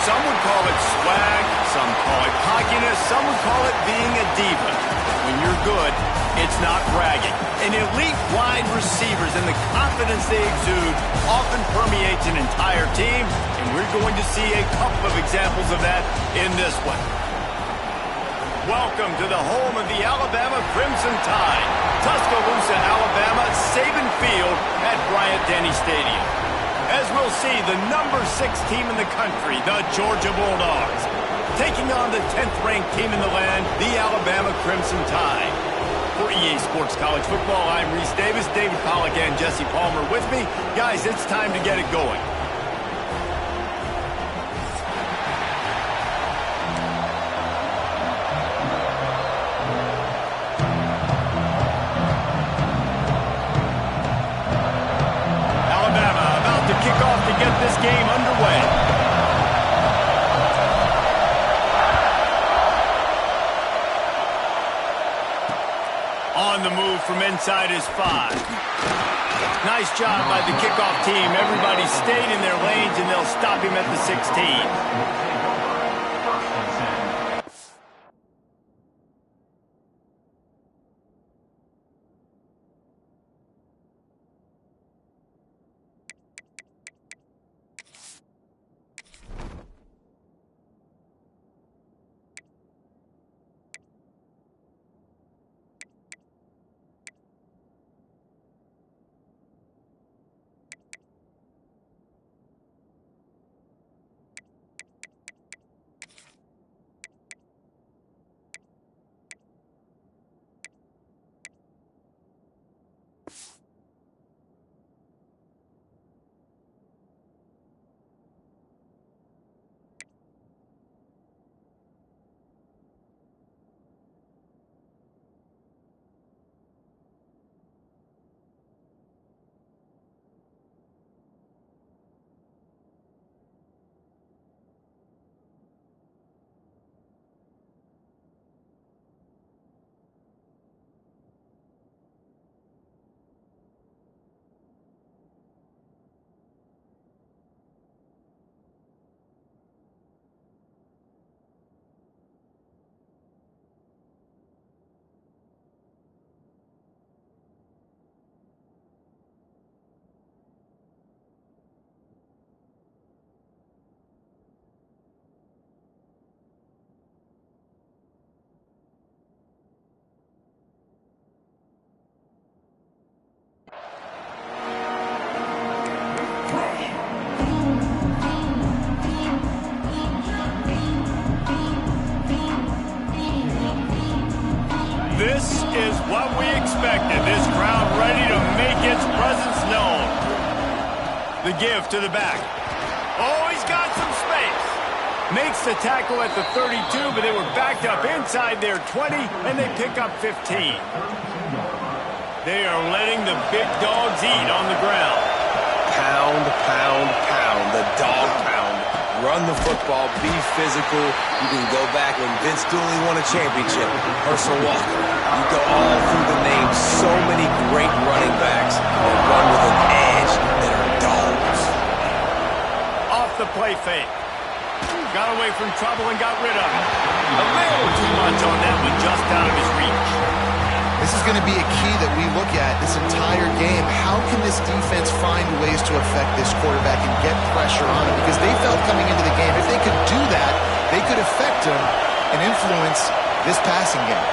Some would call it swag, some call it cockiness, some would call it being a diva. When you're good, it's not bragging. And elite wide receivers and the confidence they exude often permeates an entire team, and we're going to see a couple of examples of that in this one. Welcome to the home of the Alabama Crimson Tide, Tuscaloosa, Alabama, Saban Field at Bryant-Denny Stadium. As we'll see, the number 6 team in the country, the Georgia Bulldogs, taking on the 10th-ranked team in the land, the Alabama Crimson Tide. For EA Sports College Football, I'm Reese Davis, David Pollack and Jesse Palmer with me. Guys, it's time to get it going. This game underway. On the move from inside is 5. Nice job by the kickoff team. Everybody stayed in their lanes, and they'll stop him at the 16. This is what we expected. This crowd ready to make its presence known. The give to the back. Oh, he's got some space. Makes the tackle at the 32, but they were backed up inside their 20, and they pick up 15. They are letting the big dogs eat on the ground. Pound, pound, pound. The dog pound. Run the football, be physical. You can go back when Vince Dooley won a championship. Herschel Walker. You go all through the names. So many great running backs that run with an edge that are dogs. Off the play fake. Got away from trouble and got rid of it. A little too much on that one, just out of his reach. This is going to be a key that we look at this entire game. How can this defense find ways to affect this quarterback and get pressure on him? Because they felt coming into the game, if they could do that, they could affect him and influence this passing game.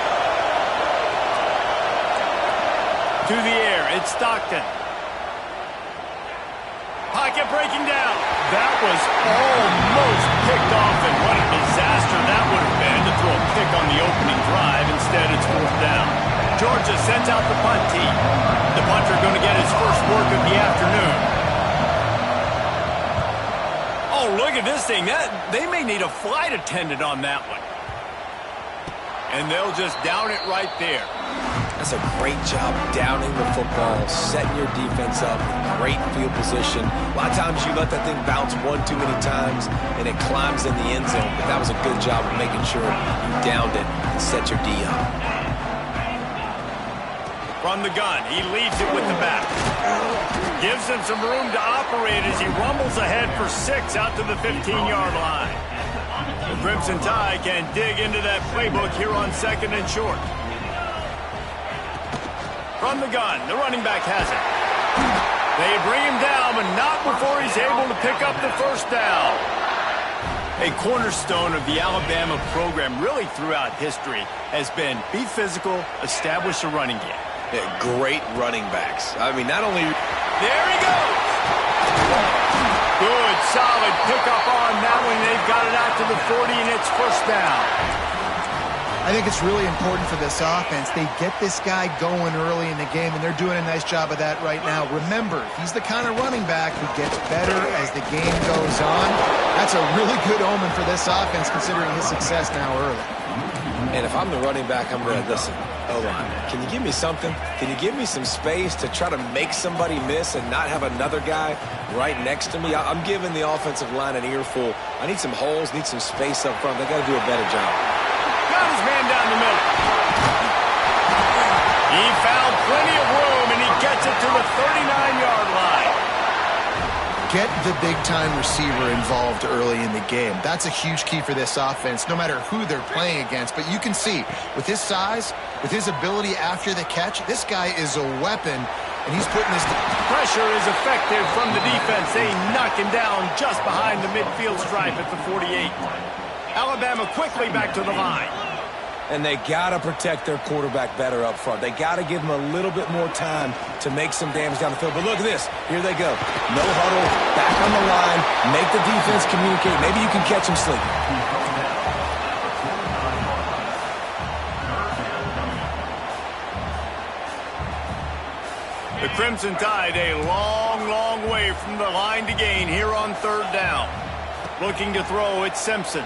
To the air, it's Stockton. Pocket breaking down. That was almost picked off, and what a disaster that would have been to throw a pick on the opening drive. Instead, it's 4th down. Georgia sends out the punt team. The punter going to get his first work of the afternoon. Oh, look at this thing. They may need a flight attendant on that one. And they'll just down it right there. That's a great job downing the football, setting your defense up, great field position. A lot of times you let that thing bounce one too many times and it climbs in the end zone, but that was a good job of making sure you downed it and set your D up. From the gun, he leads it with the back. Gives him some room to operate as he rumbles ahead for 6 out to the 15-yard line. The Crimson Tide can dig into that playbook here on 2nd and short. From the gun, the running back has it. They bring him down, but not before he's able to pick up the first down. A cornerstone of the Alabama program really throughout history has been be physical, establish a running game. Yeah, great running backs. I mean, not only... There he goes! Good, solid pickup on that one. They've got it out to the 40, and it's first down. I think it's really important for this offense. They get this guy going early in the game, and they're doing a nice job of that right now. Remember, he's the kind of running back who gets better as the game goes on. That's a really good omen for this offense, considering his success now early. And if I'm the running back, I'm going to listen. O-line, can you give me something? Can you give me some space to try to make somebody miss and not have another guy right next to me? I'm giving the offensive line an earful. I need some holes, need some space up front. They got to do a better job. Got his man down the middle. He found plenty of room, and he gets it to the 39-yard line. Get the big-time receiver involved early in the game. That's a huge key for this offense, no matter who they're playing against. But you can see, with his size, with his ability after the catch, this guy is a weapon, and he's putting this... Pressure is effective from the defense. They knock him down just behind the midfield stripe at the 48. Alabama quickly back to the line. And they got to protect their quarterback better up front. They got to give him a little bit more time to make some damage down the field. But look at this. Here they go. No huddle, back on the line, make the defense communicate. Maybe you can catch him sleeping. The Crimson Tide a long, long way from the line to gain here on 3rd down. Looking to throw, it's Simpson.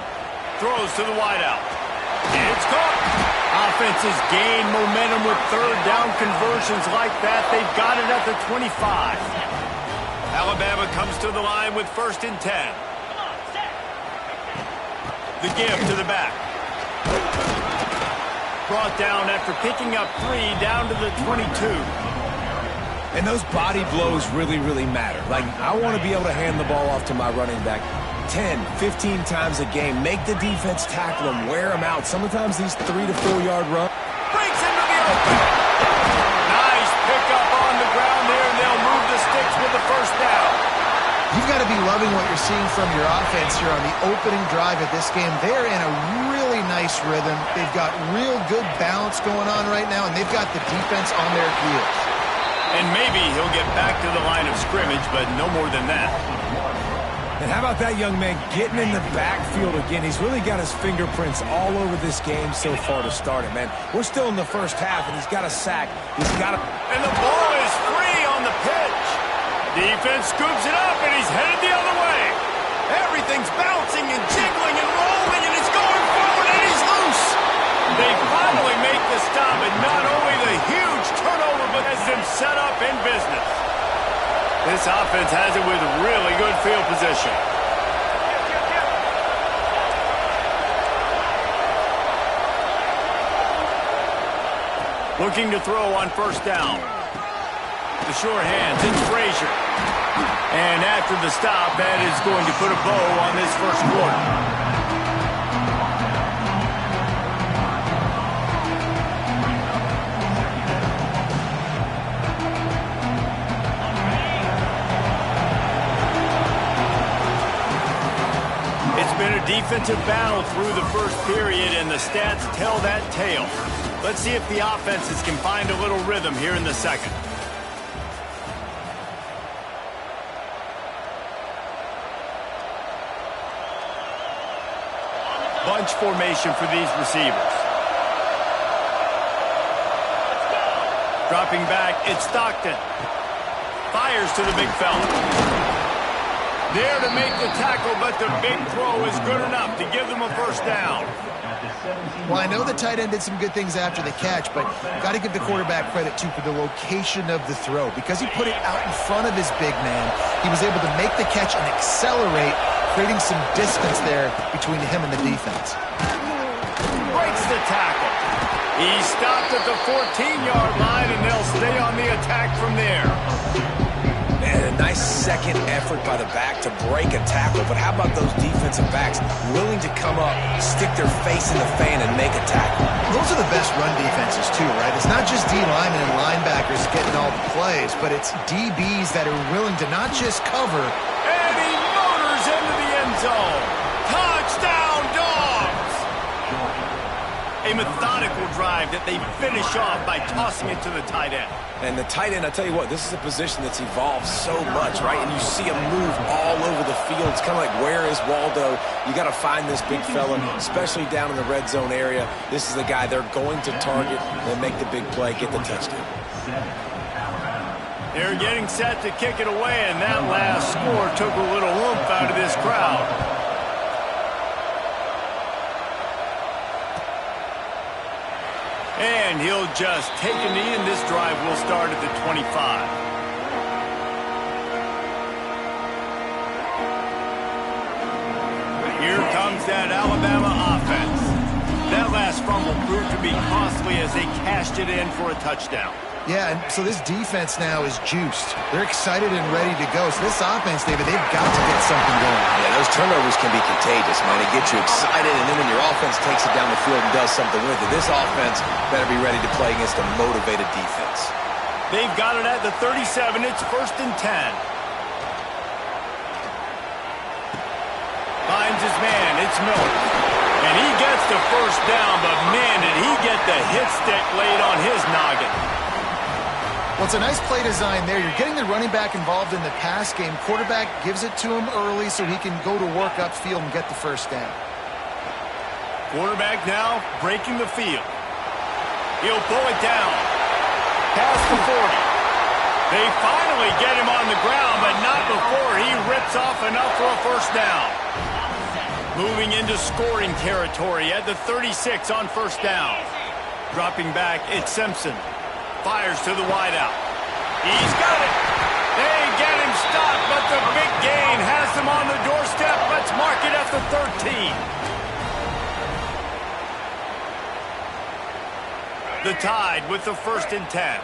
Throws to the wideout. It's caught. Offenses gain momentum with 3rd down conversions like that. They've got it at the 25. Alabama comes to the line with 1st and 10. The give to the back. Brought down after picking up 3 down to the 22. And those body blows really, really matter. Like, I want to be able to hand the ball off to my running back 10, 15 times a game. Make the defense tackle them, wear them out. Sometimes these 3 to 4 yard runs. Breaks into the open. Nice pickup on the ground there, and they'll move the sticks with the first down. You've got to be loving what you're seeing from your offense here on the opening drive of this game. They're in a really nice rhythm. They've got real good balance going on right now, and they've got the defense on their heels. And maybe he'll get back to the line of scrimmage, but no more than that. And how about that young man getting in the backfield again? He's really got his fingerprints all over this game so far to start it, man. We're still in the first half, and he's got a sack. He's got a... And the ball is free on the pitch. Defense scoops it up, and he's headed the other way. Everything's bouncing and jiggling and rolling, and it's going forward, and he's loose. They finally make the stop, and not only the huge turnover, but has them set up in business. This offense has it with really good field position. Looking to throw on 1st down. The short hands, it's Frazier. And after the stop, that is going to put a bow on this first quarter. Defensive battle through the first period, and the stats tell that tale. Let's see if the offenses can find a little rhythm here in the second. Bunch formation for these receivers. Dropping back, it's Stockton. Fires to the big fella. There to make the tackle, but the big throw is good enough to give them a first down. Well, I know the tight end did some good things after the catch, but got to give the quarterback credit, too, for the location of the throw. Because he put it out in front of his big man, he was able to make the catch and accelerate, creating some distance there between him and the defense. Breaks the tackle. He stopped at the 14-yard line, and they'll stay on the attack from there. And a nice second effort by the back to break a tackle. But how about those defensive backs willing to come up, stick their face in the fan, and make a tackle? Those are the best run defenses, too, right? It's not just D linemen and linebackers getting all the plays, but it's DBs that are willing to not just cover. And he motors into the end zone. Touchdown, Dogs! A methodical drive that they finish off by tossing it to the tight end. And the tight end, I tell you what, this is a position that's evolved so much, right? And you see him move all over the field. It's kind of like, where is Waldo? You got to find this big fella, especially down in the red zone area. This is the guy they're going to target and make the big play, get the touchdown. They're getting set to kick it away, and that last score took a little oomph out of this crowd. And he'll just take a knee, and this drive will start at the 25. Here comes that Alabama offense. That last fumble proved to be costly as they cashed it in for a touchdown. Yeah, and so this defense now is juiced. They're excited and ready to go. So this offense, David, they've got to get something going. Yeah, those turnovers can be contagious, man. It gets you excited, and then when your offense takes it down the field and does something with it, this offense better be ready to play against a motivated defense. They've got it at the 37. It's 1st and 10. Finds his man. It's Miller. And he gets the first down, but man, did he get the hit stick laid on his noggin. Well, it's a nice play design there. You're getting the running back involved in the pass game. Quarterback gives it to him early so he can go to work upfield and get the first down. Quarterback now breaking the field. He'll pull it down. Past the 40. They finally get him on the ground, but not before he rips off enough for a first down. Moving into scoring territory at the 36 on first down. Dropping back, it's Simpson. Fires to the wideout. He's got it. They get him stopped, but the big gain has him on the doorstep. Let's mark it at the 13. The Tide with the 1st and 10.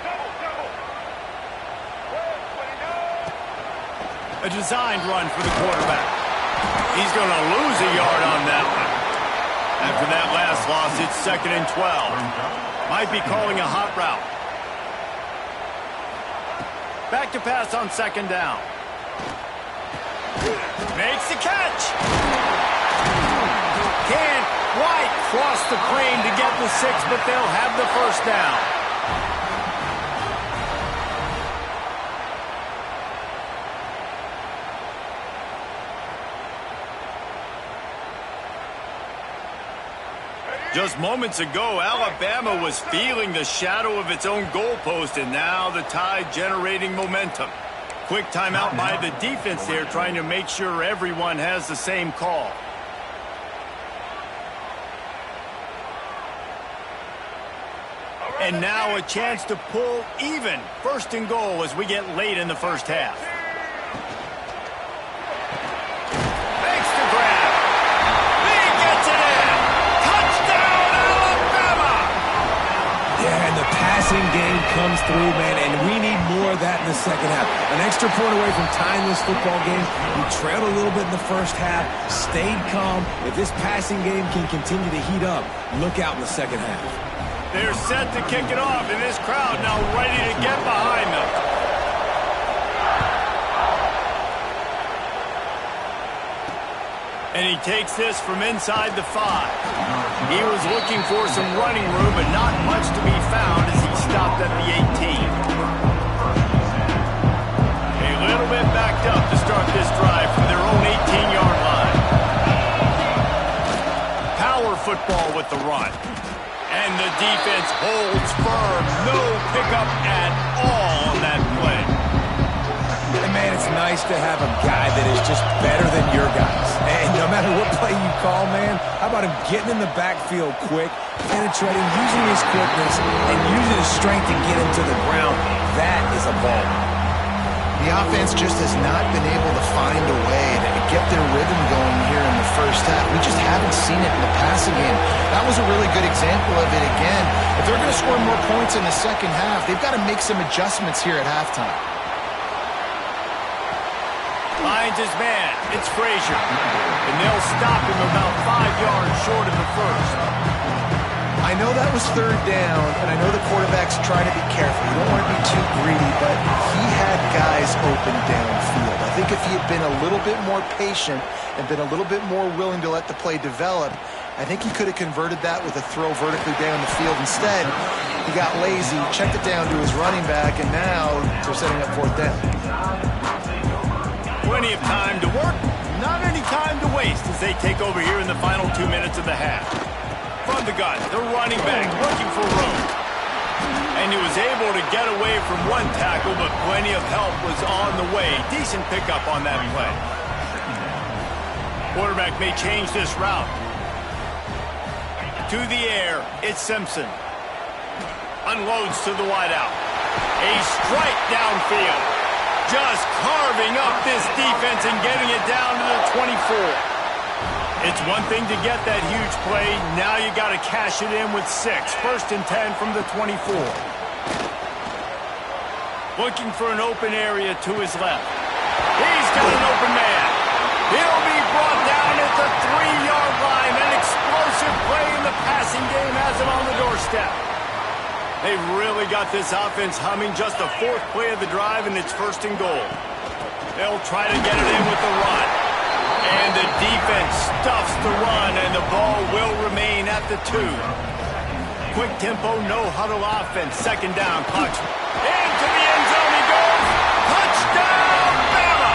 A designed run for the quarterback. He's going to lose a yard on that one. After that last loss, it's 2nd and 12. Might be calling a hot route. Back to pass on 2nd down. Makes the catch. Can't quite cross the plane to get the 6, but they'll have the first down. Just moments ago, Alabama was feeling the shadow of its own goalpost, and now the Tide generating momentum. Quick timeout by the defense there, trying to make sure everyone has the same call. And now a chance to pull even. 1st and goal as we get late in the first half. Makes the grab. He gets it in. Touchdown, Alabama! Yeah, and the passing game comes through, man, and we need more of that in the second half. An extra point away from tying this football game. We trailed a little bit in the first half, stayed calm. If this passing game can continue to heat up, look out in the second half. They're set to kick it off, and this crowd now ready to get behind them. And he takes this from inside the 5. He was looking for some running room, but not much to be found as he stopped at the 18. A little bit backed up to start this drive from their own 18-yard line. Power football with the run. And the defense holds firm. No pickup at all on that play. And man, it's nice to have a guy that is just better than your guys. And no matter what play you call, man, how about him getting in the backfield quick, penetrating, using his quickness, and using his strength to get him to the ground? That is a ball. The offense just has not been able to find a way to get their rhythm going here in the first half. We just haven't seen it in the passing game. That was a really good example of it again. If they're going to score more points in the second half, they've got to make some adjustments here at halftime. Finds his man. It's Frazier. And they'll stop him about 5 yards short of the first. I know that was third down, and I know the quarterback's trying to be careful. You don't want to be too greedy, but he had guys open downfield. I think if he had been a little bit more patient and been a little bit more willing to let the play develop, I think he could have converted that with a throw vertically down the field. Instead, he got lazy, checked it down to his running back, and now they're setting up fourth down. Plenty of time to work, not any time to waste as they take over here in the final 2 minutes of the half. From the gun, the running back looking for room. And he was able to get away from one tackle, but plenty of help was on the way. Decent pickup on that play. Quarterback may change this route. To the air, it's Simpson. Unloads to the wideout. A strike downfield. Just carving up this defense and getting it down to the 24. It's one thing to get that huge play. Now you got to cash it in with 6. 1st and 10 from the 24. Looking for an open area to his left. He's got an open man. He'll be brought down at the 3-yard line. An explosive play in the passing game has him on the doorstep. They've really got this offense humming. Just the 4th play of the drive, and it's 1st and goal. They'll try to get it in with the run. And the defense stuffs the run, and the ball will remain at the 2. Quick tempo, no huddle offense. 2nd down, clock's into the end zone he goes. Touchdown, Bama!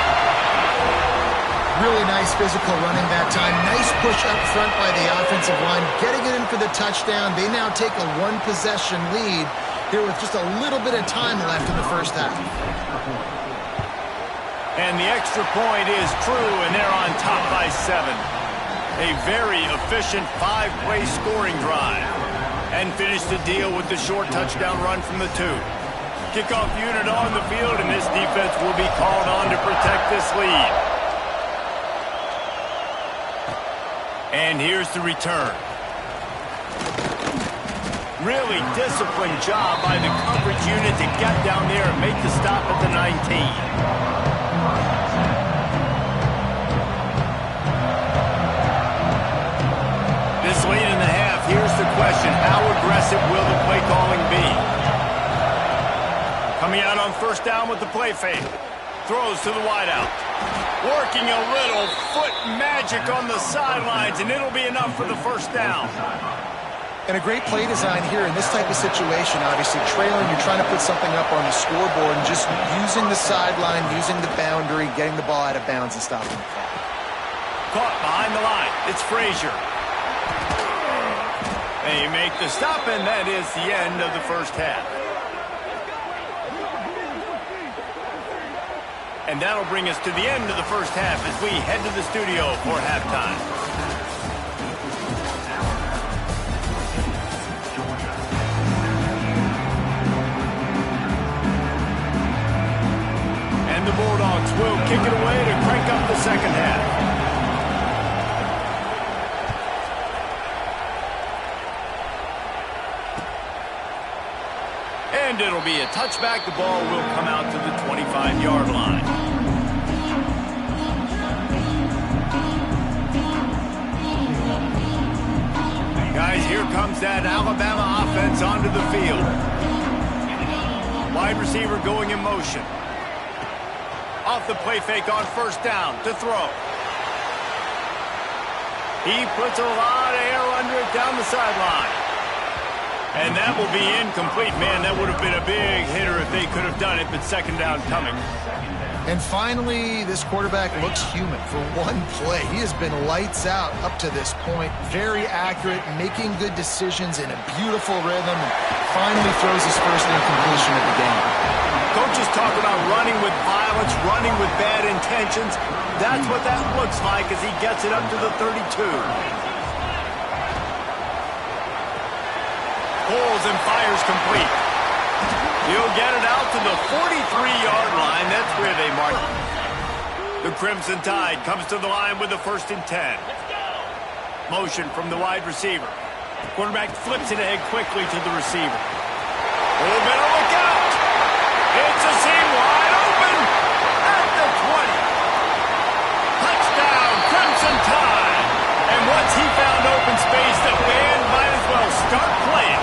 Really nice physical running that time. Nice push up front by the offensive line, getting it in for the touchdown. They now take a 1-possession lead here with just a little bit of time left in the first half. And the extra point is true, and they're on top by 7. A very efficient 5-play scoring drive. And finish the deal with the short touchdown run from the 2. Kickoff unit on the field, and this defense will be called on to protect this lead. And here's the return. Really disciplined job by the coverage unit to get down there and make the stop at the 19. This late in the half, here's the question. How aggressive will the play calling be? Coming out on 1st down with the play fake. Throws to the wideout. Working a little foot magic on the sidelines, and it'll be enough for the 1st down. And a great play design here in this type of situation. Obviously, trailing, you're trying to put something up on the scoreboard, and just using the sideline, using the boundary, getting the ball out of bounds and stopping the clock. Caught behind the line. It's Frazier. They make the stop, and that is the end of the first half. And that'll bring us to the end of the first half as we head to the studio for halftime. And the Bulldogs will kick it away to crank up the second half. And it'll be a touchback. The ball will come out to the 25-yard line. Guys, here comes that Alabama offense onto the field. Wide receiver going in motion. Off the play fake on 1st down to throw. He puts a lot of air under it down the sideline. And that will be incomplete. Man, that would have been a big hitter if they could have done it, but 2nd down coming. And finally, this quarterback looks human for one play. He has been lights out up to this point. Very accurate, making good decisions in a beautiful rhythm, and finally throws his first incompletion of the game. Coaches talk about running with violence, running with bad intentions. That's what that looks like as he gets it up to the 32. Pulls and fires complete. He'll get it out to the 43-yard line. That's where they mark it. The Crimson Tide comes to the line with the 1st and 10. Motion from the wide receiver. Quarterback flips it ahead quickly to the receiver. Oh, better look out. It's a seam wide open at the 20. Touchdown, Crimson Tide. And once he found open space, the band might as well start playing.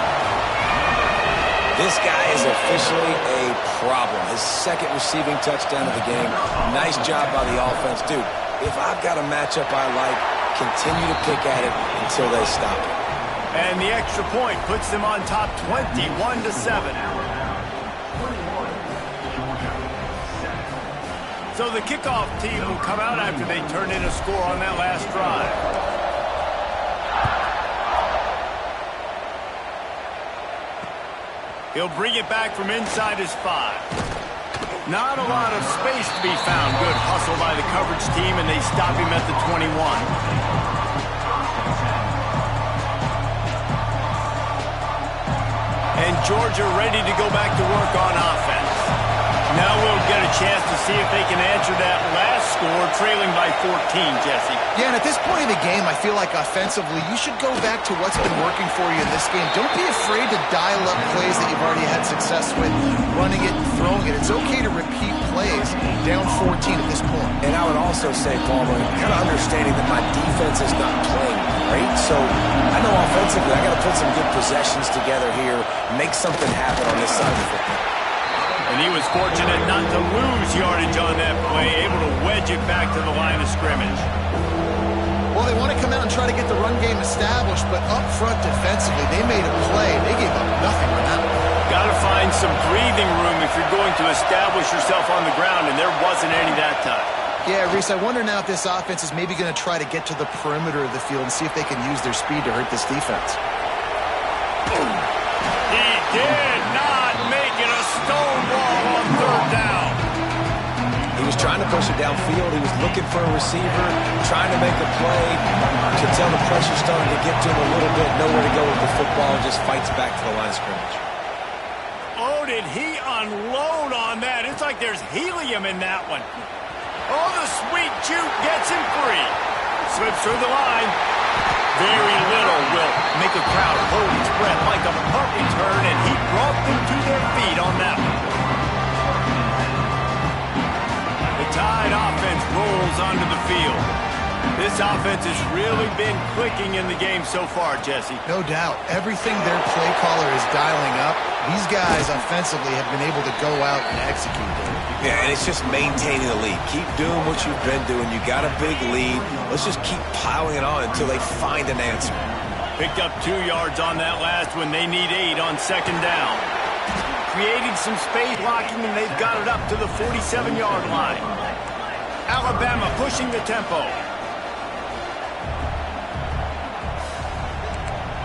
This guy is officially a problem. His second receiving touchdown of the game. Nice job by the offense. Dude, if I've got a matchup I like, continue to pick at it until they stop it. And the extra point puts them on top 21-7. So the kickoff team will come out after they turn in a score on that last drive. He'll bring it back from inside his 5. Not a lot of space to be found. Good hustle by the coverage team, and they stop him at the 21. And Georgia ready to go back to work on offense. Now we'll get a chance to see if they can answer that last score, trailing by 14, Jesse. Yeah, and at this point in the game, I feel like offensively, you should go back to what's been working for you in this game. Don't be afraid to dial up plays that you've already had success with, running it and throwing it. It's okay to repeat plays down 14 at this point. And I would also say, Palmer, kind of understanding that my defense is not playing great, so I know offensively I got to put some good possessions together here, make something happen on this side of the football. And he was fortunate not to lose yardage on that play, able to wedge it back to the line of scrimmage. Well, they want to come out and try to get the run game established, but up front defensively, they made a play. They gave up nothing on that one. Got to find some breathing room if you're going to establish yourself on the ground, and there wasn't any that time. Yeah, Reese, I wonder now if this offense is maybe going to try to get to the perimeter of the field and see if they can use their speed to hurt this defense. He did not make it a stone wall on third down. He was trying to push it downfield. He was looking for a receiver, trying to make a play. You can tell the pressure's starting to get to him a little bit. Nowhere to go with the football. Just fights back to the line of scrimmage. Oh, did he unload on that? It's like there's helium in that one. Oh, the sweet juke gets him free. Slips through the line. Very little will make a crowd hold its breath like a punt return, and he brought them to their feet on that one. The Tide offense rolls onto the field. This offense has really been clicking in the game so far, Jesse. No doubt. Everything their play caller is dialing up, these guys offensively have been able to go out and execute. Yeah, and it's just maintaining the lead. Keep doing what you've been doing. You got a big lead. Let's just keep piling it on until they find an answer. Picked up 2 yards on that last one. They need 8 on second down. Creating some space blocking, and they've got it up to the 47-yard line. Alabama pushing the tempo.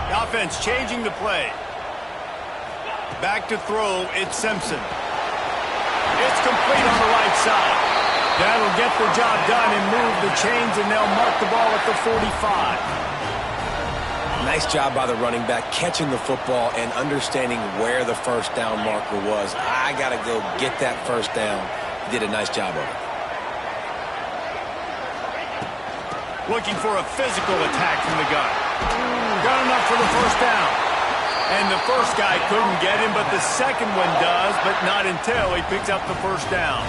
The offense changing the play. Back to throw, it's Simpson. It's complete on the right side. That'll get the job done and move the chains, and they'll mark the ball at the 45. Nice job by the running back, catching the football and understanding where the first down marker was. I got to go get that first down. He did a nice job of it. Looking for a physical attack from the gun. Got enough for the first down. And the first guy couldn't get him, but the second one does, but not until he picks up the first down.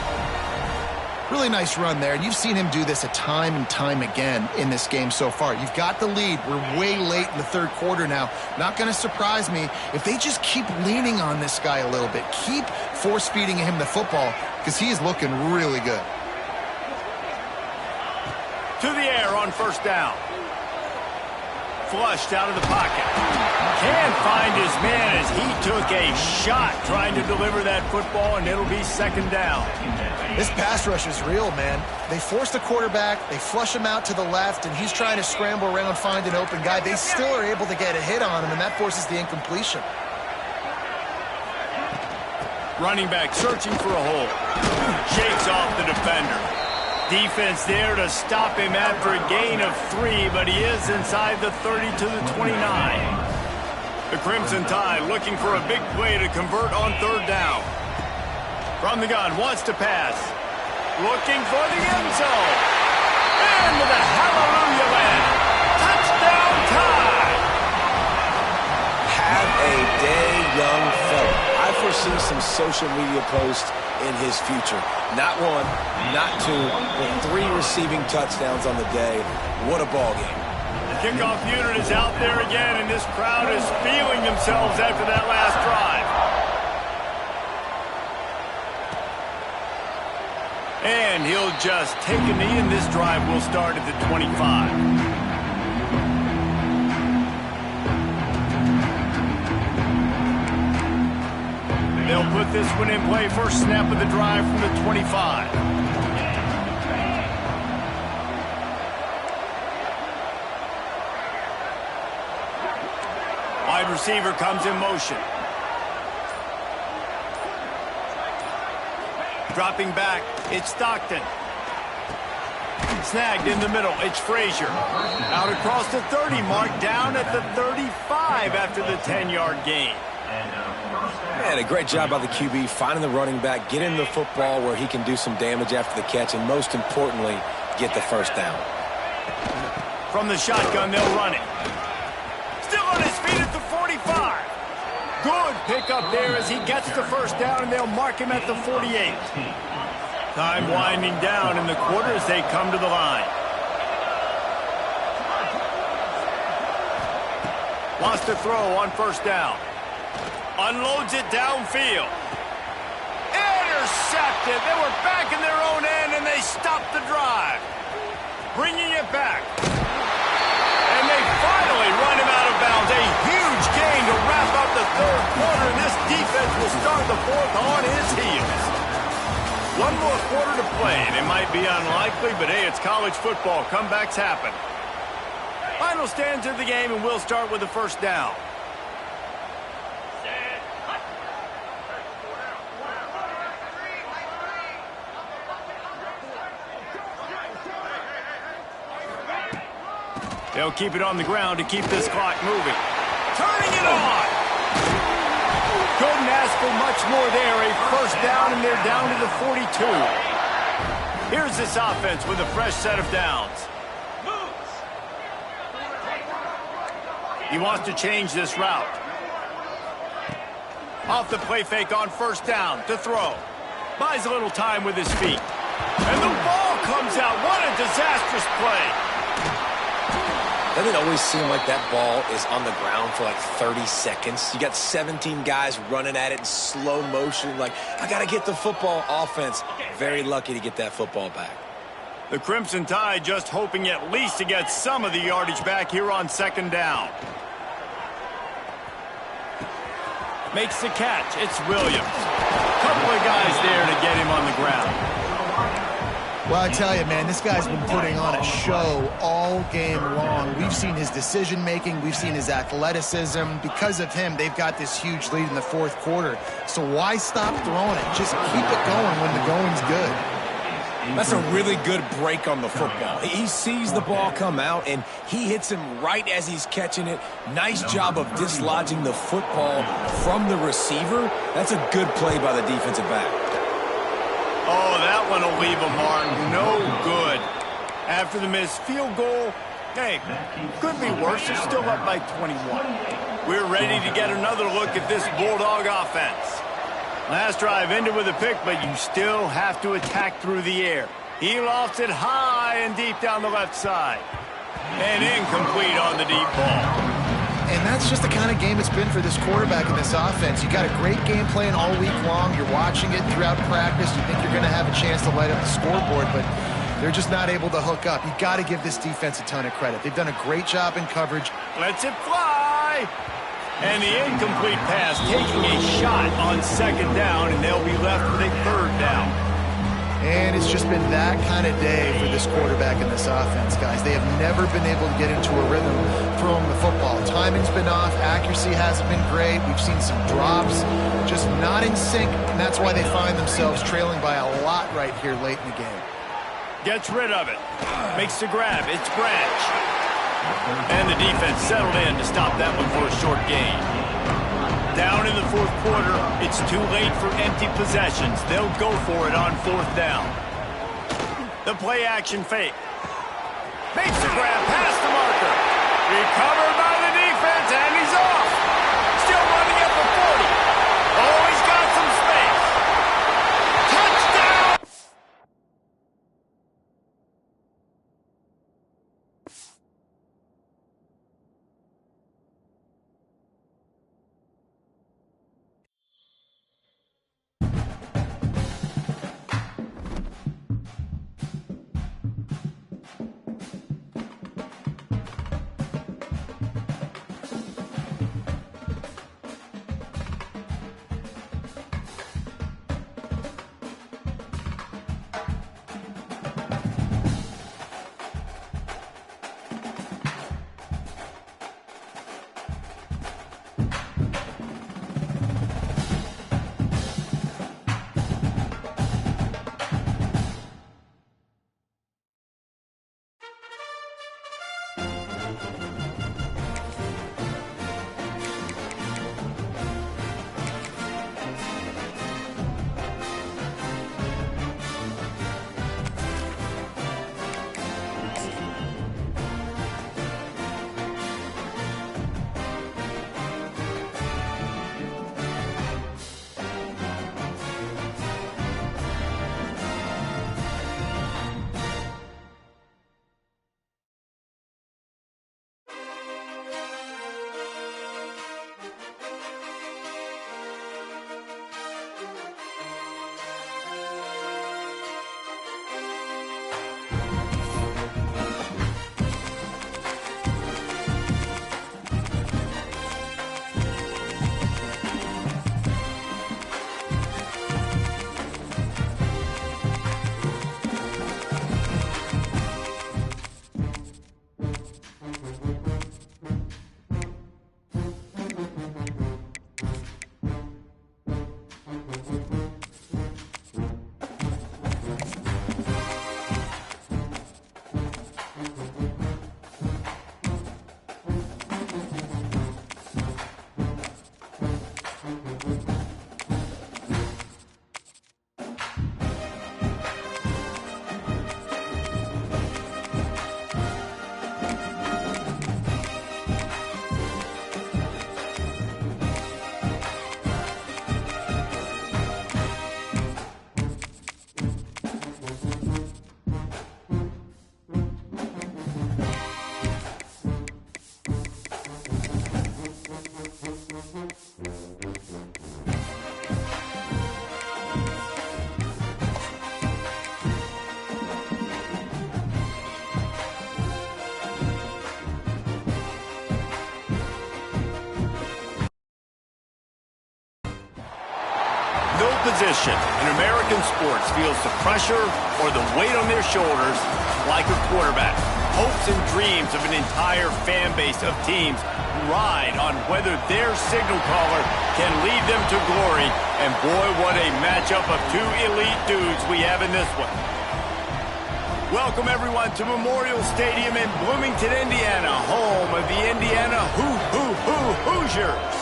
Really nice run there, and you've seen him do this a time and time again in this game so far. You've got the lead. We're way late in the third quarter now. Not going to surprise me if they just keep leaning on this guy a little bit. Keep force-feeding him the football, because he is looking really good. To the air on first down. Flushed out of the pocket. Can't find his man as he took a shot trying to deliver that football, and it'll be second down. This pass rush is real, man. They force the quarterback, they flush him out to the left, and he's trying to scramble around, find an open guy. They still are able to get a hit on him, and that forces the incompletion. Running back searching for a hole. Shakes off the defender. Defense there to stop him after a gain of 3, but he is inside the 30 to the 29. The Crimson Tide looking for a big play to convert on third down. From the gun, wants to pass. Looking for the end zone. Into the hallelujah land. Touchdown, see some social media posts in his future. Not one, not two, but 3 receiving touchdowns on the day. What a ball game. The kickoff unit is out there again, and this crowd is feeling themselves after that last drive. And he'll just take a knee, and this drive will start at the 25. They'll put this one in play. First snap of the drive from the 25. Wide receiver comes in motion. Dropping back, it's Stockton. Snagged in the middle, it's Frazier. Out across the 30, marked down at the 35 after the 10-yard gain. Man, a great job by the QB finding the running back, getting the football where he can do some damage after the catch, and most importantly, get the first down. From the shotgun, they'll run it. Still on his feet at the 45. Good pickup there as he gets the first down, and they'll mark him at the 48. Time winding down in the quarter as they come to the line. Wants to throw on first down. Unloads it downfield. Intercepted. They were back in their own end, and they stopped the drive. Bringing it back. And they finally run him out of bounds. A huge gain to wrap up the third quarter, and this defense will start the fourth on his heels. One more quarter to play, and it might be unlikely, but hey, it's college football. Comebacks happen. Final stanza of the game, and we'll start with the first down. They'll keep it on the ground to keep this clock moving. Turning it on! Couldn't ask for much more there. A first down, and they're down to the 42. Here's this offense with a fresh set of downs. He wants to change this route. Off the play fake on first down to throw. Buys a little time with his feet. And the ball comes out. What a disastrous play. Doesn't it always seem like that ball is on the ground for like 30 seconds? You got 17 guys running at it in slow motion. Like, I got to get the football. Offense, very lucky to get that football back. The Crimson Tide just hoping at least to get some of the yardage back here on second down. Makes the catch. It's Williams. Couple of guys there to get him on the ground. Well, I tell you, man, this guy's been putting on a show all game long. We've seen his decision-making. We've seen his athleticism. Because of him, they've got this huge lead in the fourth quarter. So why stop throwing it? Just keep it going when the going's good. That's a really good break on the football. He sees the ball come out, and he hits him right as he's catching it. Nice job of dislodging the football from the receiver. That's a good play by the defensive back. Oh, that one will leave a mark. No good. After the missed field goal, hey, could be worse. They're still up by 21. We're ready to get another look at this Bulldog offense. Last drive ended with a pick, but you still have to attack through the air. He lofts it high and deep down the left side. And incomplete on the deep ball. And that's just the kind of game it's been for this quarterback in this offense. You got a great game plan all week long. You're watching it throughout practice. You think you're going to have a chance to light up the scoreboard, but they're just not able to hook up. You got to give this defense a ton of credit. They've done a great job in coverage. Lets it fly. And the incomplete pass taking a shot on second down, and they'll be left with a third down. And it's just been that kind of day for this quarterback in this offense, guys. They have never been able to get into a rhythm throwing the football. Timing's been off. Accuracy hasn't been great. We've seen some drops, just not in sync, and that's why they find themselves trailing by a lot right here late in the game. Gets rid of it. Makes the grab. It's Branch. And the defense settled in to stop that one for a short gain. Down in the fourth quarter, it's too late for empty possessions. They'll go for it on fourth down. The play action fake. Makes the grab past the marker. Recovered by the defense, and he's off. Still running at the 40. Oh, he's got some No position in American sports feels the pressure or the weight on their shoulders like a quarterback. Hopes and dreams of an entire fan base of teams ride on whether their signal caller can lead them to glory. And boy, what a matchup of two elite dudes we have in this one. Welcome, everyone, to Memorial Stadium in Bloomington, Indiana, home of the Indiana Hoosiers.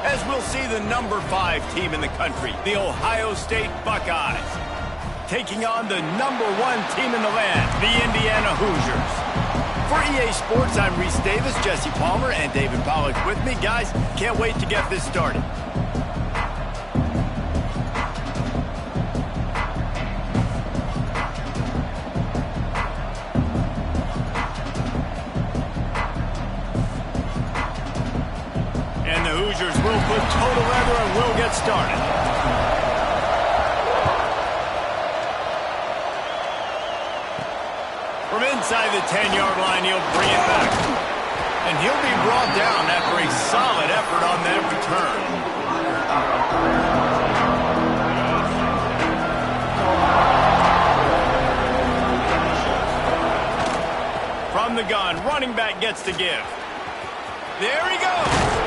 As we'll see the number 5 team in the country, the Ohio State Buckeyes, taking on the number 1 team in the land, the Indiana Hoosiers. For EA Sports, I'm Reese Davis, Jesse Palmer, and David Pollack with me. Guys, can't wait to get this started. Hoosiers will put total leather and will get started. From inside the 10-yard line, he'll bring it back. And he'll be brought down after a solid effort on that return. From the gun, running back gets to give. There he goes.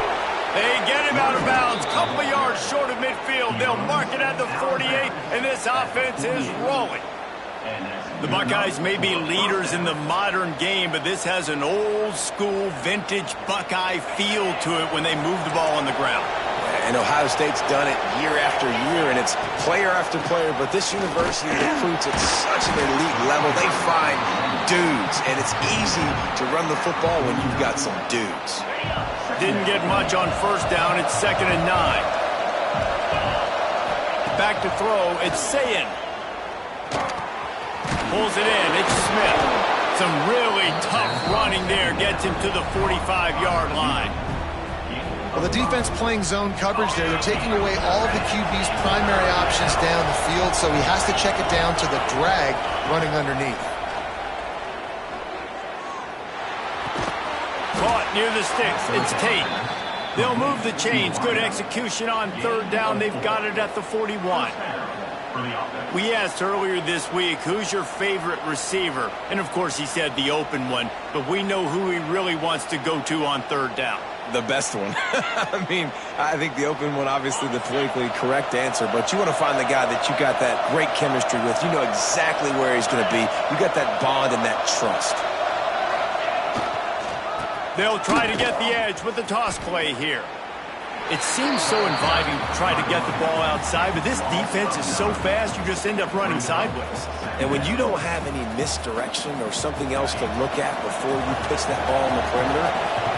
They get him out of bounds, couple of yards short of midfield. They'll mark it at the 48, and this offense is rolling. The Buckeyes may be leaders in the modern game, but this has an old-school, vintage Buckeye feel to it when they move the ball on the ground. And Ohio State's done it year after year, and it's player after player. But this university recruits at such an elite level. They find dudes, and it's easy to run the football when you've got some dudes. Didn't get much on first down. It's 2nd and 9. Back to throw. It's Sayin. Pulls it in. It's Smith. Some really tough running there. Gets him to the 45-yard line. Well, the defense playing zone coverage there. They're taking away all of the QB's primary options down the field, so he has to check it down to the drag running underneath. Caught near the sticks. It's Tate. They'll move the chains. Good execution on third down. They've got it at the 41. We asked earlier this week, who's your favorite receiver? And, of course, he said the open one. But we know who he really wants to go to on third down. The best one. I mean, I think the open one, obviously the politically correct answer, but you want to find the guy that you got that great chemistry with. You know exactly where he's going to be. You got that bond and that trust. They'll try to get the edge with the toss play here. It seems so inviting to try to get the ball outside, but this defense is so fast you just end up running sideways. And when you don't have any misdirection or something else to look at before you pitch that ball on the perimeter,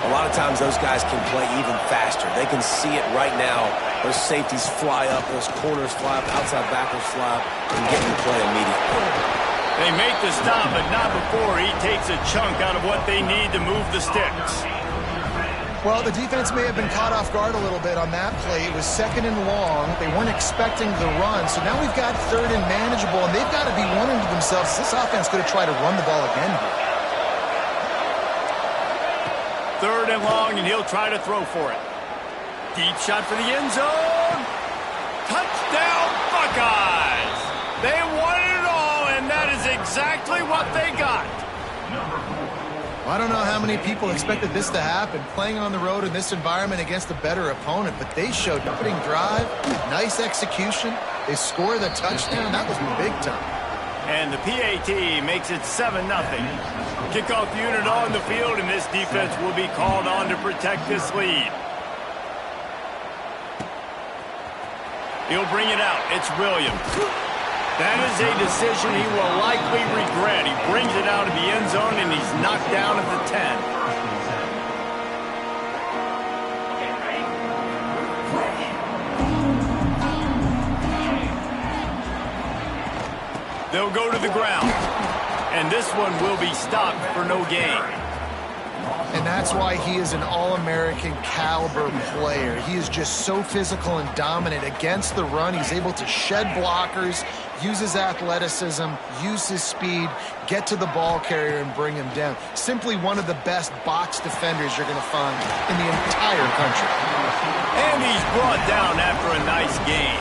a lot of times those guys can play even faster. They can see it right now. Those safeties fly up, those corners fly up, outside backers fly up, and get in the play immediately. They make the stop, but not before he takes a chunk out of what they need to move the sticks. Well, the defense may have been caught off guard a little bit on that play. It was 2nd and long. They weren't expecting the run. So now we've got 3rd and manageable, and they've got to be wondering to themselves, this offense going to try to run the ball again here. 3rd and long, and he'll try to throw for it. Deep shot for the end zone. Touchdown, Buckeyes! They won it all, and that is exactly what they got. I don't know how many people expected this to happen, playing on the road in this environment against a better opponent, but they showed opening drive, nice execution. They score the touchdown. That was big time. And the PAT makes it 7-0. Kickoff unit on the field, and this defense will be called on to protect this lead. He'll bring it out. It's Williams. That is a decision he will likely regret. He brings it out of the end zone, and he's knocked down at the 10. They'll go to the ground, and this one will be stopped for no gain. And that's why he is an All-American caliber player. He is just so physical and dominant against the run. He's able to shed blockers, use his athleticism, use his speed, get to the ball carrier and bring him down. Simply one of the best box defenders you're going to find in the entire country. And he's brought down after a nice gain.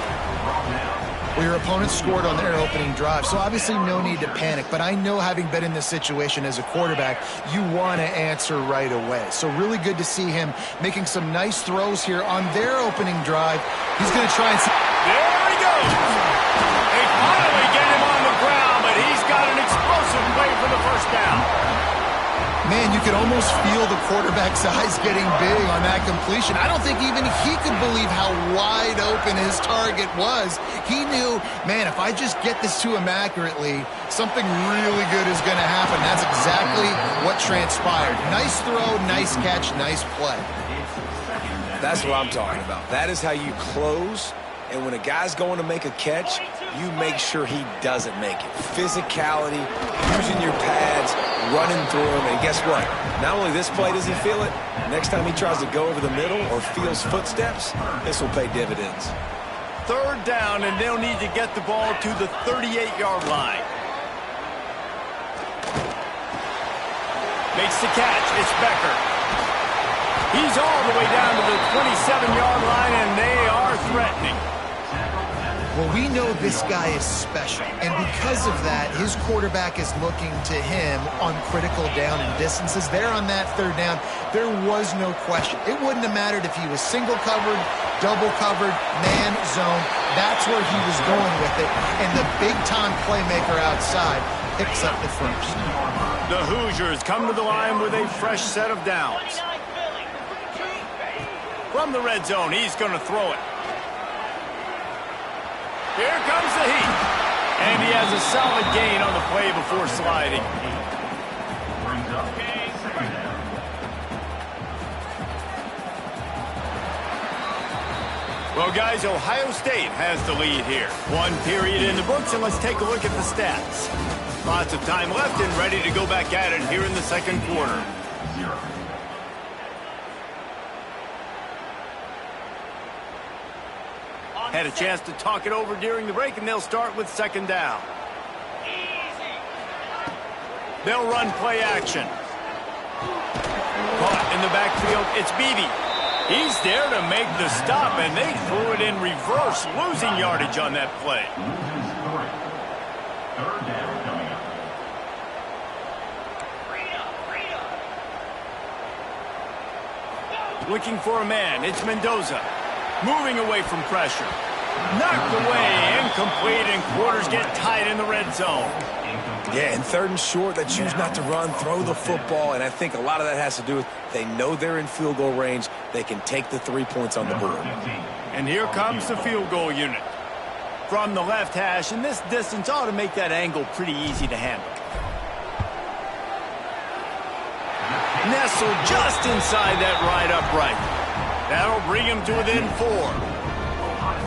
Well, your opponent scored on their opening drive, so obviously no need to panic. But I know, having been in this situation as a quarterback, you want to answer right away. So really good to see him making some nice throws here on their opening drive. He's going to try and... There he goes! They finally get him on the ground, but he's got an explosive play for the first down. Man, you could almost feel the quarterback's eyes getting big on that completion. I don't think even he could believe how wide open his target was. He knew, man, if I just get this to him accurately, something really good is going to happen. That's exactly what transpired. Nice throw, nice catch, nice play. That's what I'm talking about. That is how you close. And when a guy's going to make a catch, you make sure he doesn't make it. Physicality, using your pads, running through him. And guess what? Not only this play does he feel it, next time he tries to go over the middle or feels footsteps, this will pay dividends. 3rd down, and they'll need to get the ball to the 38-yard line. Makes the catch. It's Becker. He's all the way down to the 27-yard line, and they are threatening. Well, we know this guy is special, and because of that, his quarterback is looking to him on critical down and distances. There on that 3rd down, there was no question. It wouldn't have mattered if he was single covered, double covered, man zone. That's where he was going with it, and the big-time playmaker outside picks up the first. The Hoosiers come to the line with a fresh set of downs. From the red zone, he's going to throw it. Here comes the heat. And he has a solid gain on the play before sliding. Well, guys, Ohio State has the lead here. 1 period in the books, and let's take a look at the stats. Lots of time left and ready to go back at it here in the 2nd quarter. Had a chance to talk it over during the break, and they'll start with 2nd down. They'll run play action. Caught in the backfield, it's Beebe. He's there to make the stop, and they threw it in reverse, losing yardage on that play. Looking for a man, it's Mendoza. Moving away from pressure. Knocked away, incomplete, and quarters get tight in the red zone. Yeah, and 3rd and short, they choose not to run, throw the football, and I think a lot of that has to do with they know they're in field goal range. They can take the 3 points on the board. And here comes the field goal unit. From the left hash, and this distance ought to make that angle pretty easy to handle. Nestled just inside that right upright. That'll bring him to within 4.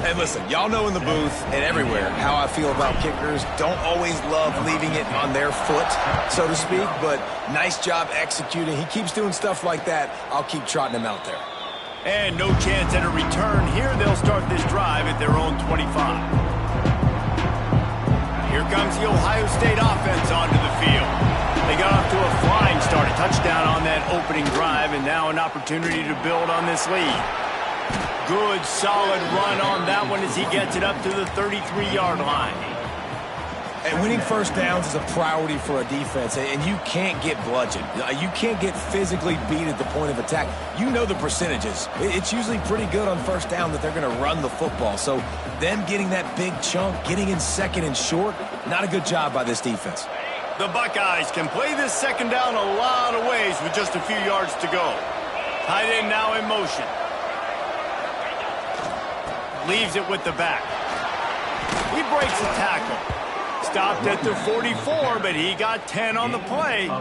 And listen, y'all know in the booth and everywhere how I feel about kickers. Don't always love leaving it on their foot, so to speak, but nice job executing. He keeps doing stuff like that. I'll keep trotting him out there. And no chance at a return here. They'll start this drive at their own 25. Here comes the Ohio State offense onto the field. They got off to a flying start, a touchdown on that opening drive, and now an opportunity to build on this lead. Good, solid run on that one as he gets it up to the 33-yard line. And winning first downs is a priority for a defense, and you can't get bludgeoned. You can't get physically beat at the point of attack. You know the percentages. It's usually pretty good on first down that they're going to run the football. So them getting that big chunk, getting in 2nd and short, not a good job by this defense. The Buckeyes can play this 2nd down a lot of ways with just a few yards to go. Tight end now in motion. Leaves it with the back. He breaks a tackle. Stopped at the 44, but he got 10 on the play.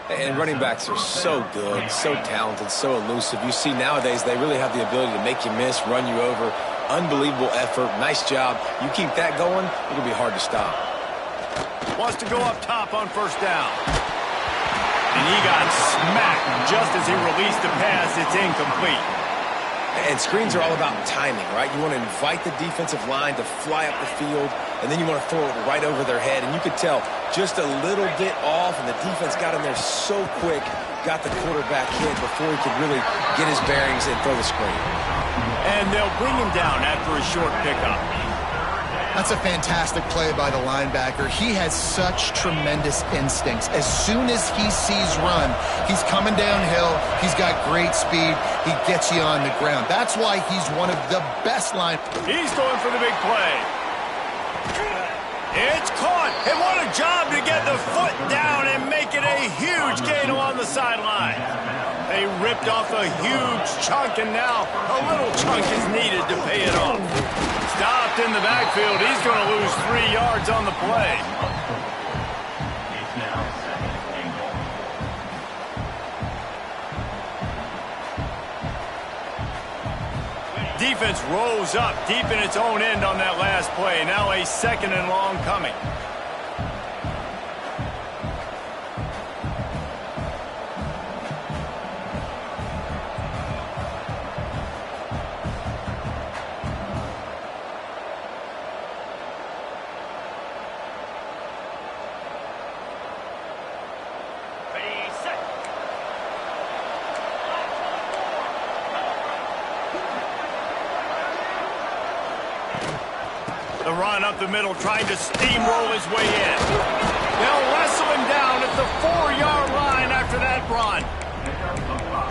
And running backs are so good, so talented, so elusive. You see nowadays they really have the ability to make you miss, run you over. Unbelievable effort. Nice job. You keep that going, it'll be hard to stop. Wants to go up top on first down. And he got smacked just as he released the pass. It's incomplete. And screens are all about timing, right? You want to invite the defensive line to fly up the field, and then you want to throw it right over their head. And you could tell just a little bit off, and the defense got in there so quick, got the quarterback hit before he could really get his bearings and throw the screen. And they'll bring him down after a short pickup. That's a fantastic play by the linebacker. He has such tremendous instincts. As soon as he sees run, he's coming downhill. He's got great speed. He gets you on the ground. That's why he's one of the best linebackers. He's going for the big play. It's caught. And what a job to get the foot down and make it a huge gain along the sideline. They ripped off a huge chunk, and now a little chunk is needed to pay it off. Stopped in the backfield. He's going to lose 3 yards on the play. Defense rose up deep in its own end on that last play. Now a 2nd and long coming. The run up the middle, trying to steamroll his way in. They'll wrestle him down at the 4-yard line after that run.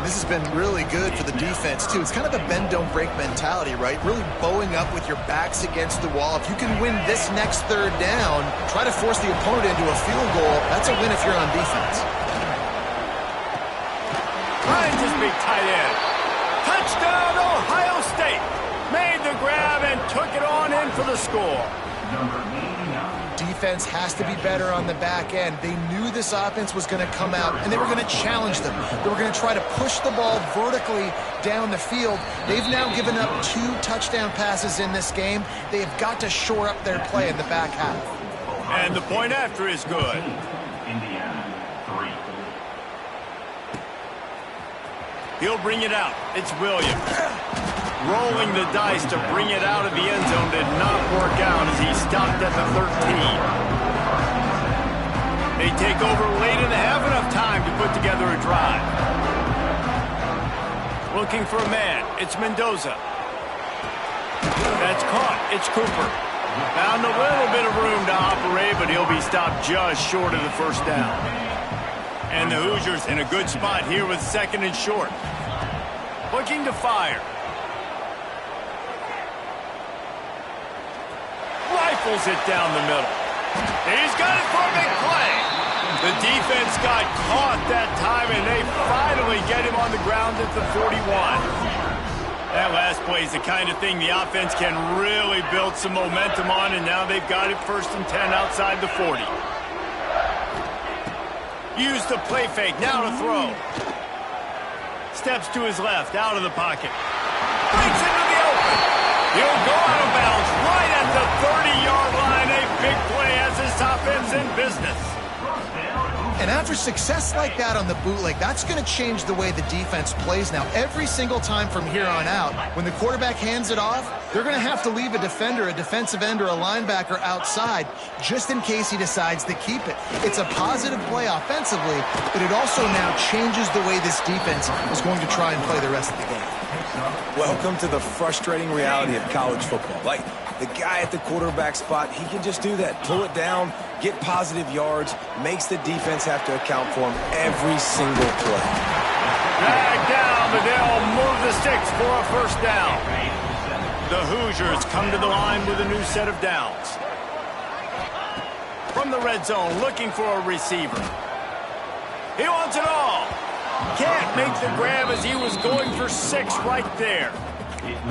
This has been really good for the defense, too. It's kind of a bend-don't-break mentality, right? Really bowing up with your backs against the wall. If you can win this next 3rd down, try to force the opponent into a field goal. That's a win if you're on defense. Finds his big tight end. Touchdown, Ohio State. Made the grab and took it on in for the score. Defense has to be better on the back end. They knew this offense was going to come out, and they were going to challenge them. They were going to try to push the ball vertically down the field. They've now given up 2 touchdown passes in this game. They have got to shore up their play in the back half. And the point after is good. He'll bring it out. It's Williams. Rolling the dice to bring it out of the end zone did not work out as he stopped at the 13. They take over late and have enough time to put together a drive. Looking for a man. It's Mendoza. That's caught. It's Cooper. Found a little bit of room to operate, but he'll be stopped just short of the first down. And the Hoosiers in a good spot here with 2nd and short. Looking to fire. Rifles it down the middle. He's got it for a big play. The defense got caught that time, and they finally get him on the ground at the 41. That last play is the kind of thing the offense can really build some momentum on, and now they've got it 1st and 10 outside the 40. Use the play fake, now to throw. Steps to his left, out of the pocket. Breaks into the open. He'll go out of bounds right at the 30-yard line. A big play as his offense in business. And after success like that on the bootleg, that's going to change the way the defense plays now. Every single time from here on out, when the quarterback hands it off, they're going to have to leave a defender, a defensive end, or a linebacker outside just in case he decides to keep it. It's a positive play offensively, but it also now changes the way this defense is going to try and play the rest of the game. Welcome to the frustrating reality of college football. Like, the guy at the quarterback spot, he can just do that. Pull it down, get positive yards, makes the defense have to account for him every single play. Dragged down, but they'll move the sticks for a 1st down. The Hoosiers come to the line with a new set of downs. From the red zone, looking for a receiver. He wants it all. Can't make the grab as he was going for 6 right there.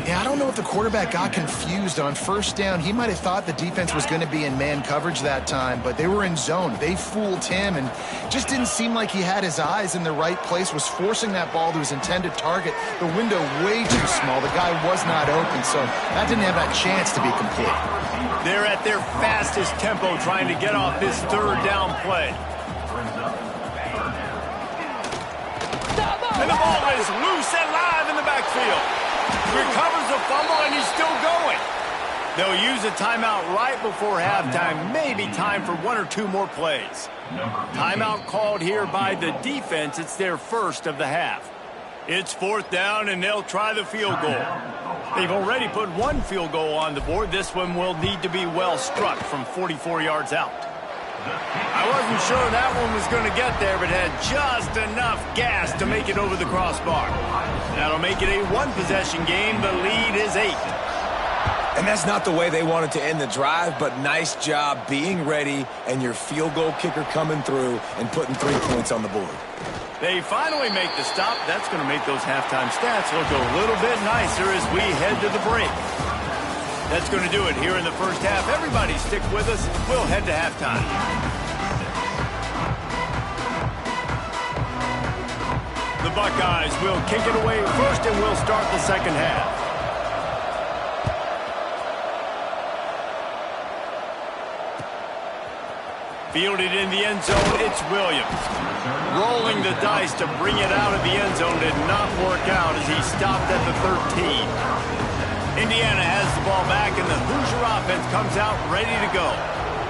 Yeah, I don't know if the quarterback got confused on 1st down. He might have thought the defense was going to be in man coverage that time, but they were in zone. They fooled him and just didn't seem like he had his eyes in the right place, was forcing that ball to his intended target. The window way too small. The guy was not open, so that didn't have that chance to be complete. They're at their fastest tempo trying to get off this 3rd down play. And the ball is loose and live in the backfield. Recovers the fumble, and he's still going. They'll use a timeout right before halftime. Maybe time for 1 or 2 more plays. Timeout called here by the defense. It's their 1st of the half. It's 4th down, and they'll try the field goal. They've already put 1 field goal on the board. This one will need to be well struck from 44 yards out. I wasn't sure that one was going to get there, but had just enough gas to make it over the crossbar. That'll make it a 1-possession game. The lead is 8. And that's not the way they wanted to end the drive, but nice job being ready and your field goal kicker coming through and putting 3 points on the board. They finally make the stop. That's going to make those halftime stats look a little bit nicer as we head to the break. That's going to do it here in the 1st half. Everybody stick with us. We'll head to halftime. The Buckeyes will kick it away first, and we'll start the 2nd half. Fielded in the end zone, it's Williams. Rolling the dice to bring it out of the end zone did not work out as he stopped at the 13. Indiana has the ball back, and the Hoosier offense comes out ready to go.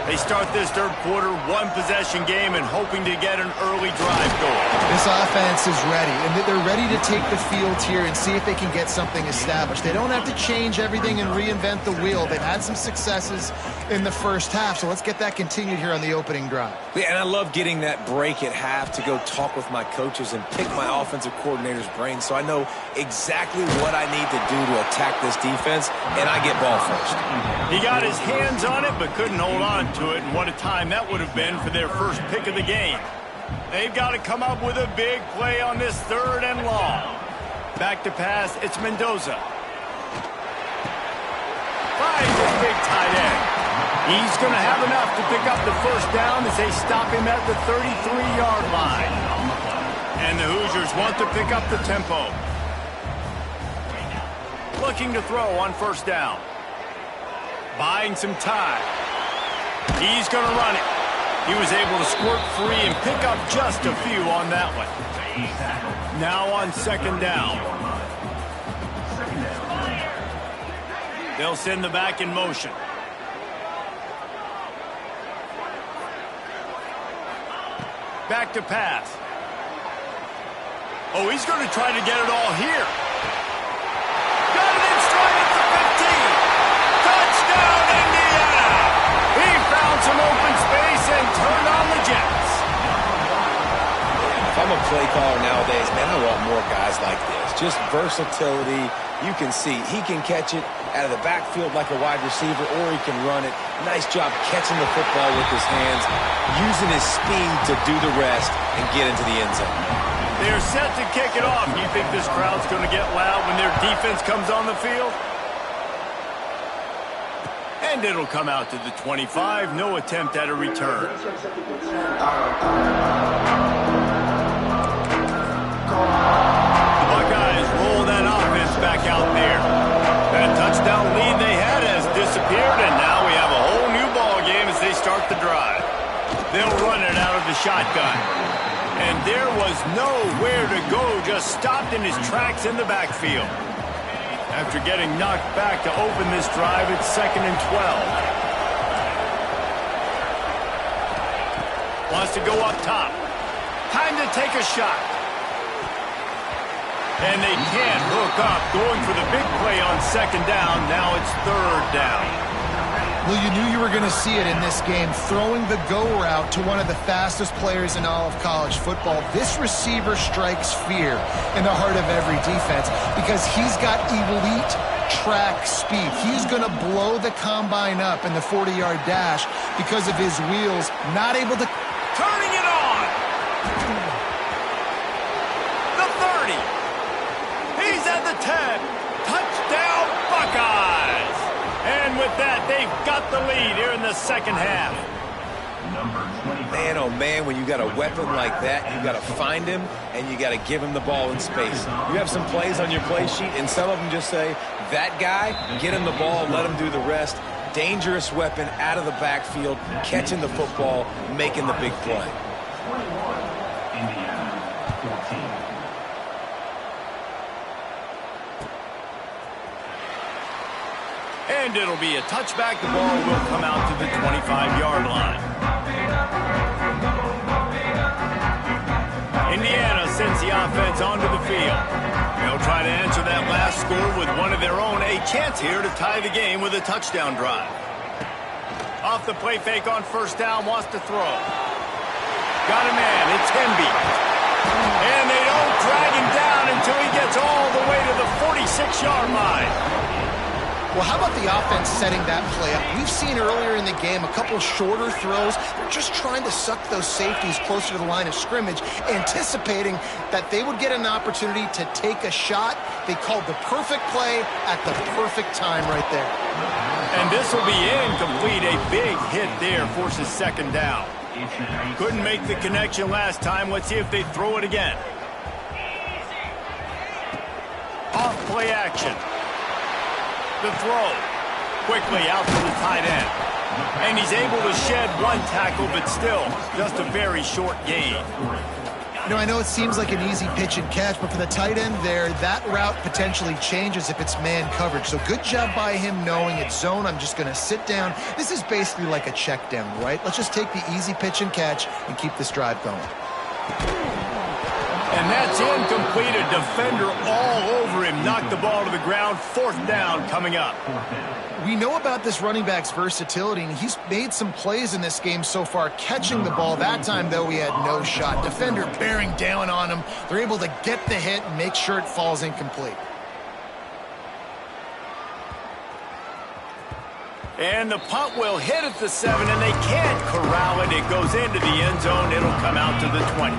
They start this 3rd quarter 1-possession game and hoping to get an early drive going. This offense is ready, and they're ready to take the field here and see if they can get something established. They don't have to change everything and reinvent the wheel. They've had some successes in the 1st half, so let's get that continued here on the opening drive. Yeah, and I love getting that break at half to go talk with my coaches and pick my offensive coordinator's brain so I know exactly what I need to do to attack this defense, and I get ball first. He got his hands on it but couldn't hold on to it, and what a time that would have been for their 1st pick of the game. They've got to come up with a big play on this 3rd and long. Back to pass, it's Mendoza. Finds his big tight end. He's going to have enough to pick up the 1st down as they stop him at the 33-yard line. And the Hoosiers want to pick up the tempo. Looking to throw on 1st down. Buying some time. He's going to run it. He was able to squirt free and pick up just a few on that one. Now on 2nd down. They'll send the back in motion. Back to pass. Oh, he's going to try to get it all here. Got it in stride at the 15. Touchdown, Indiana! He found some open space and turned on the Jets. If I'm a play caller nowadays, man, I want more guys like this. Just versatility. You can see he can catch it out of the backfield like a wide receiver, or he can run it. Nice job catching the football with his hands, using his speed to do the rest and get into the end zone. They're set to kick it off. You think this crowd's going to get loud when their defense comes on the field? And it'll come out to the 25. No attempt at a return. The Buckeyes roll that offense back out there. That touchdown lead they had has disappeared, and now we have a whole new ball game as they start the drive. They'll run it out of the shotgun. And there was nowhere to go, just stopped in his tracks in the backfield. After getting knocked back to open this drive, it's 2nd and 12. Wants to go up top. Time to take a shot. And they can't hook up, going for the big play on 2nd down. Now it's 3rd down. Well, you knew you were going to see it in this game, throwing the go route to one of the fastest players in all of college football. This receiver strikes fear in the heart of every defense because he's got elite track speed. He's going to blow the combine up in the 40-yard dash because of his wheels, not able to... Turning it on! The 30! He's at the 10! Touchdown, Buckeyes! And with that, they've got the lead here in the second half. Man, oh man, when you got a weapon like that, you got to find him and you got to give him the ball in space. You have some plays on your play sheet, and some of them just say, that guy, get him the ball, let him do the rest. Dangerous weapon out of the backfield, catching the football, making the big play. And it'll be a touchback. The ball will come out to the 25-yard line. Indiana sends the offense onto the field. They'll try to answer that last score with one of their own. A chance here to tie the game with a touchdown drive. Off the play fake on 1st down, wants to throw. Got a man, it's Hemby. And they don't drag him down until he gets all the way to the 46-yard line. Well, how about the offense setting that play up? We've seen earlier in the game a couple shorter throws. They're just trying to suck those safeties closer to the line of scrimmage, anticipating that they would get an opportunity to take a shot. They called the perfect play at the perfect time right there. And this will be incomplete. A big hit there forces 2nd down. Couldn't make the connection last time. Let's see if they throw it again. Off play action. The throw. Quickly out to the tight end. And he's able to shed one tackle, but still just a very short gain. You know, I know it seems like an easy pitch and catch, but for the tight end there, that route potentially changes if it's man coverage. So good job by him knowing it's zone. I'm just going to sit down. This is basically like a check down, right? Let's just take the easy pitch and catch and keep this drive going. And that's incomplete. A defender all over him. Knocked the ball to the ground. 4th down coming up. We know about this running back's versatility, and he's made some plays in this game so far, catching the ball. That time, though, he had no shot. Defender bearing down on him. They're able to get the hit and make sure it falls incomplete. And the punt will hit at the 7, and they can't corral it. It goes into the end zone. It'll come out to the 20. A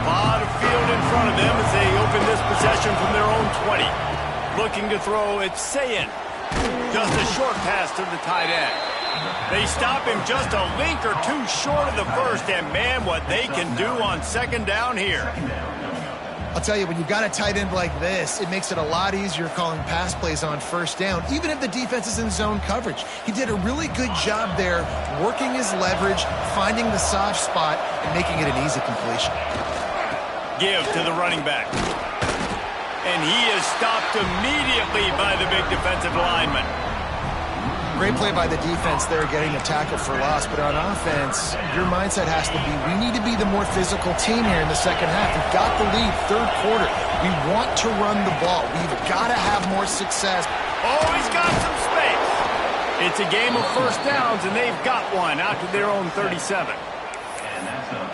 lot of field in front of them as they open this possession from their own 20. Looking to throw, it's Sayin. Just a short pass to the tight end. They stop him just a link or two short of the first, and man, what they can do on 2nd down here. I'll tell you, when you've got a tight end like this, it makes it a lot easier calling pass plays on 1st down, even if the defense is in zone coverage. He did a really good job there, working his leverage, finding the soft spot, and making it an easy completion. Give to the running back. And he is stopped immediately by the big defensive lineman. Great play by the defense there, getting a tackle for loss. But on offense, your mindset has to be, we need to be the more physical team here in the second half. We've got the lead, 3rd quarter. We want to run the ball. We've got to have more success. Oh, he's got some space. It's a game of 1st downs, and they've got one out to their own 37.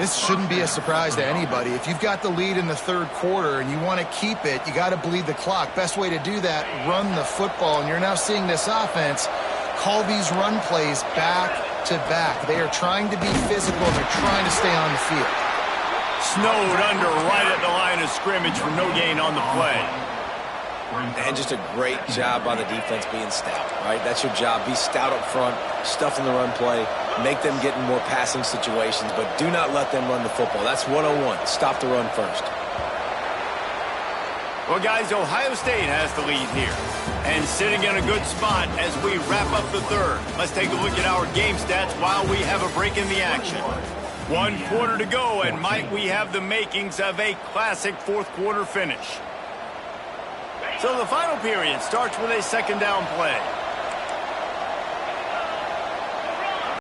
This shouldn't be a surprise to anybody. If you've got the lead in the third quarter and you want to keep it, you got to bleed the clock. Best way to do that, run the football. And you're now seeing this offense call these run plays back to back. They are trying to be physical, and they're trying to stay on the field. Snowed under right at the line of scrimmage for no gain on the play. And just a great job by the defense being stout, right? That's your job. Be stout up front, stuff in the run play, make them get in more passing situations, but do not let them run the football. That's 101. Stop the run first. Well, guys, Ohio State has the lead here. And sitting in a good spot as we wrap up the third. Let's take a look at our game stats while we have a break in the action. 1 quarter to go, and might we have the makings of a classic fourth quarter finish. So the final period starts with a second down play.